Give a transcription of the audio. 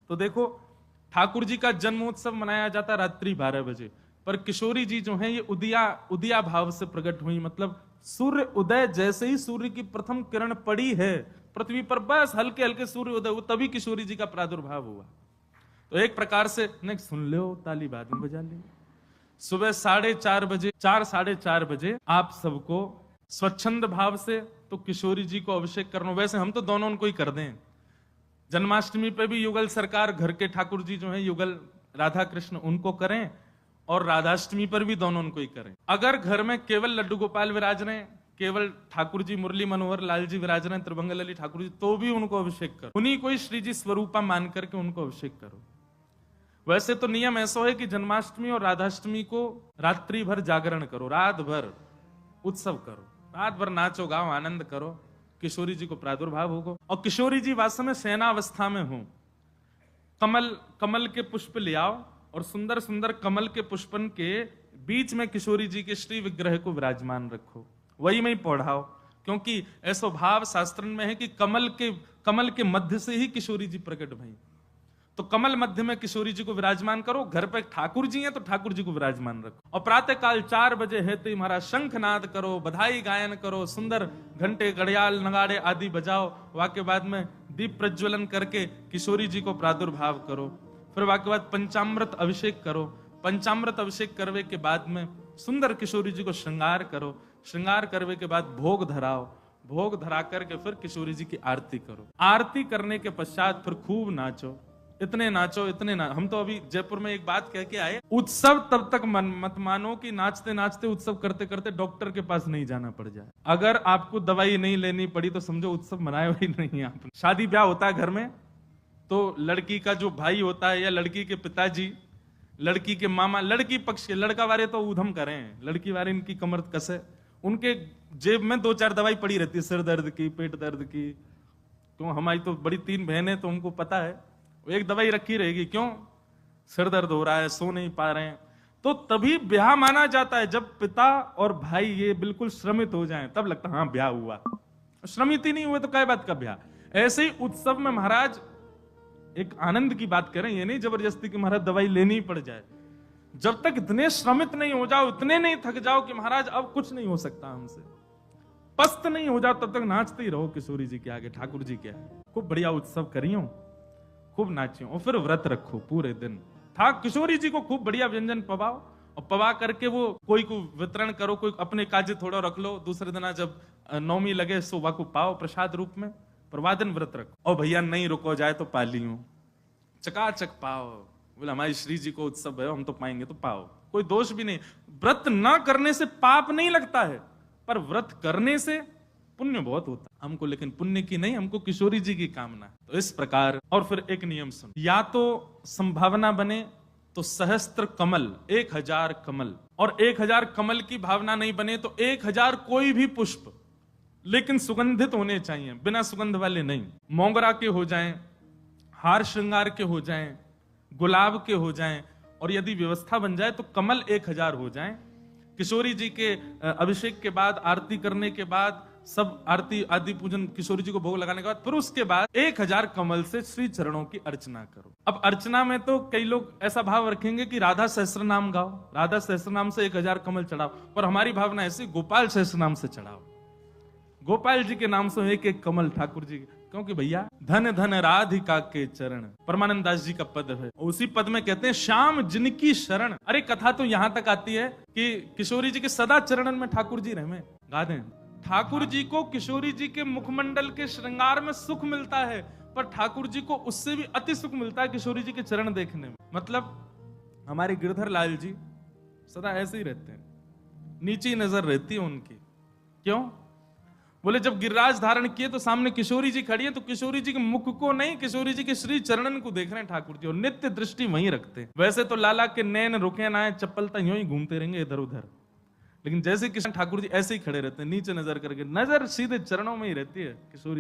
तो देखो, ठाकुर जी का जन्मोत्सव मनाया जाता है रात्रि 12 बजे, पर किशोरी जी जो है ये उदिया भाव से प्रकट हुई। मतलब सूर्य उदय जैसे ही सूर्य की प्रथम किरण पड़ी है पृथ्वी पर, बस हल्के हल्के सूर्य उदय हुआ, तभी किशोरी जी का प्रादुर्भाव हुआ। तो एक प्रकार से नहीं, सुन लो, ताली बाद में बजा ले। सुबह 4:30 बजे, 4-4:30 आप सबको स्वच्छंद भाव से तो किशोरी जी को अभिषेक करना। वैसे हम तो दोनों उनको ही कर दें। जन्माष्टमी पे भी युगल सरकार घर के ठाकुर जी जो है युगल राधा कृष्ण उनको करें, और राधाष्टमी पर भी दोनों उनको ही करें। अगर घर में केवल लड्डू गोपाल विराज रहे, केवल ठाकुर जी मुरली मनोहर लाल जी विराज रहे, त्रिभंग लली ठाकुर जी, तो भी उनको अभिषेक करो। उन्हीं को ही श्री जी स्वरूपा मान करके उनको अभिषेक करो। वैसे तो नियम ऐसा है कि जन्माष्टमी और राधाष्टमी को रात्रि भर जागरण करो, रात भर उत्सव करो, रात भर नाचो गाओ आनंद करो, किशोरी जी को प्रादुर्भाव होगा। और किशोरी जी वास्तव में सेनावस्था में हो, कमल के पुष्प ले आओ और सुंदर सुंदर कमल के पुष्पन के बीच में किशोरी जी के श्री विग्रह को विराजमान रखो, वही में ही पढ़ाओ। क्योंकि ऐसा भाव शास्त्र में है कि कमल के मध्य से ही किशोरी जी प्रकट भई। तो कमल मध्य में किशोरी जी को विराजमान करो। घर पे ठाकुर जी हैं तो ठाकुर जी को विराजमान रखो। और प्रातः काल 4 बजे है तो हमारा शंखनाद करो, बधाई गायन करो, सुंदर घंटे घड़ियाल नगाड़े आदि बजाओ। वाके बाद में दीप प्रज्वलन करके किशोरी जी को प्रादुर्भाव करो। फिर वाके बाद पंचामृत अभिषेक करो। पंचामृत अभिषेक करवे के बाद में सुंदर किशोरी जी को श्रृंगार करो। श्रृंगार करवे के बाद भोग धराओ। भोग धरा करके फिर किशोरी जी की आरती करो। आरती करने के पश्चात फिर खूब नाचो, इतने नाचो हम तो अभी जयपुर में एक बात कह के आए, उत्सव तब तक मत मानो कि नाचते नाचते उत्सव करते करते डॉक्टर के पास नहीं जाना पड़ जाए। अगर आपको दवाई नहीं लेनी पड़ी तो समझो उत्सव मनाया ही नहीं आपने। शादी ब्याह होता है घर में, तो लड़की का जो भाई होता है या लड़की के पिताजी, लड़की के मामा, लड़की पक्ष के, लड़का वाले तो ऊधम करें, लड़की वाले इनकी कमर कसे, उनके जेब में 2-4 दवाई पड़ी रहती है, सिर दर्द की, पेट दर्द की। तो हमारी तो बड़ी 3 बहनें, तो उनको पता है एक दवाई रखी रहेगी। क्यों? सिर दर्द हो रहा है, सो नहीं पा रहे हैं। तो तभी ब्याह माना जाता है जब पिता और भाई ये बिल्कुल श्रमित हो जाएं, तब लगता है हाँ ब्याह हुआ। श्रमित ही नहीं हुए तो क्या बात का ब्याह। ऐसे ही उत्सव में महाराज एक आनंद की बात करें, ये नहीं जबरदस्ती कि महाराज दवाई लेनी ही पड़ जाए। जब तक इतने श्रमित नहीं हो जाओ, इतने नहीं थक जाओ कि महाराज अब कुछ नहीं हो सकता हमसे, पस्त नहीं हो जाओ, तब तक नाचते ही रहो किशोरी जी के आगे, ठाकुर जी के आगे। खूब बढ़िया उत्सव करियो, खूब नाचियो, और फिर व्रत रखो पूरे दिन। किशोरी जी को खूब बढ़िया व्यंजन पवाओ, और पवा करके वो कोई को वितरण करो, कोई अपने काजे थोड़ा रख लो। दूसरे दिन जब नौमी लगे सो वाको पाओ प्रसाद रूप में, प्रवादन व्रत रखो। और भैया नहीं रुको जाए तो पा लियो, चकाचक पाओ। बोले हमारी श्री जी को उत्सव है, हम तो पाएंगे तो पाओ, कोई दोष भी नहीं। व्रत ना करने से पाप नहीं लगता है, पर व्रत करने से पुण्य बहुत होता है हमको, लेकिन पुण्य की नहीं, हमको किशोरी जी की कामना। तो इस प्रकार। और फिर एक नियम सुन, या तो संभावना बने तो सहस्त्र कमल, 1000 कमल, और 1000 कमल की भावना नहीं बने तो 1000 कोई भी पुष्प, लेकिन सुगंधित होने चाहिए, बिना सुगंध वाले नहीं। मोगरा के हो जाएं, हार श्रृंगार के हो जाएं, गुलाब के हो जाएं, और यदि व्यवस्था बन जाए तो कमल 1000 हो जाएं। किशोरी जी के अभिषेक के बाद, आरती करने के बाद, सब आरती आदि पूजन किशोरी जी को भोग लगाने के बाद, फिर उसके बाद 1000 कमल से श्री चरणों की अर्चना करो। अब अर्चना में तो कई लोग ऐसा भाव रखेंगे कि राधा सहस्त्र नाम गाओ, राधा सहस्त्र नाम से 1000 कमल चढ़ाओ, पर हमारी भावना ऐसी, गोपाल सहस्त्र नाम से चढ़ाओ। गोपाल जी के नाम से 1-1 कमल ठाकुर जी, क्योंकि भैया धन धन राधिका के चरण, परमानंद दास जी का पद है, उसी पद में कहते हैं श्याम जिनकी शरण। अरे कथा तो यहां तक आती है कि किशोरी जी के सदा चरणन में ठाकुर जी रहे, गा दें। ठाकुर जी को किशोरी जी के मुखमंडल के श्रृंगार में सुख मिलता है, पर ठाकुर जी को उससे भी अति सुख मिलता है किशोरी जी के चरण देखने में। मतलब हमारे गिरधर लाल जी सदा ऐसे ही रहते हैं, नीची नजर रहती है उनकी। क्यों? बोले जब गिरिराज धारण किए तो सामने किशोरी जी खड़ी है, तो किशोरी जी के मुख को नहीं, किशोरी जी के श्री चरणन को देख रहे हैं ठाकुर जी, और नित्य दृष्टि वहीं रखते हैं। वैसे तो लाला के नैन रुके ना है, चप्पल तक यूं ही घूमते रहेंगे इधर उधर, लेकिन जैसे कृष्ण ठाकुर जी ऐसे ही खड़े रहते हैं, नीचे नजर करके, नजर सीधे चरणों में ही रहती है किशोरी।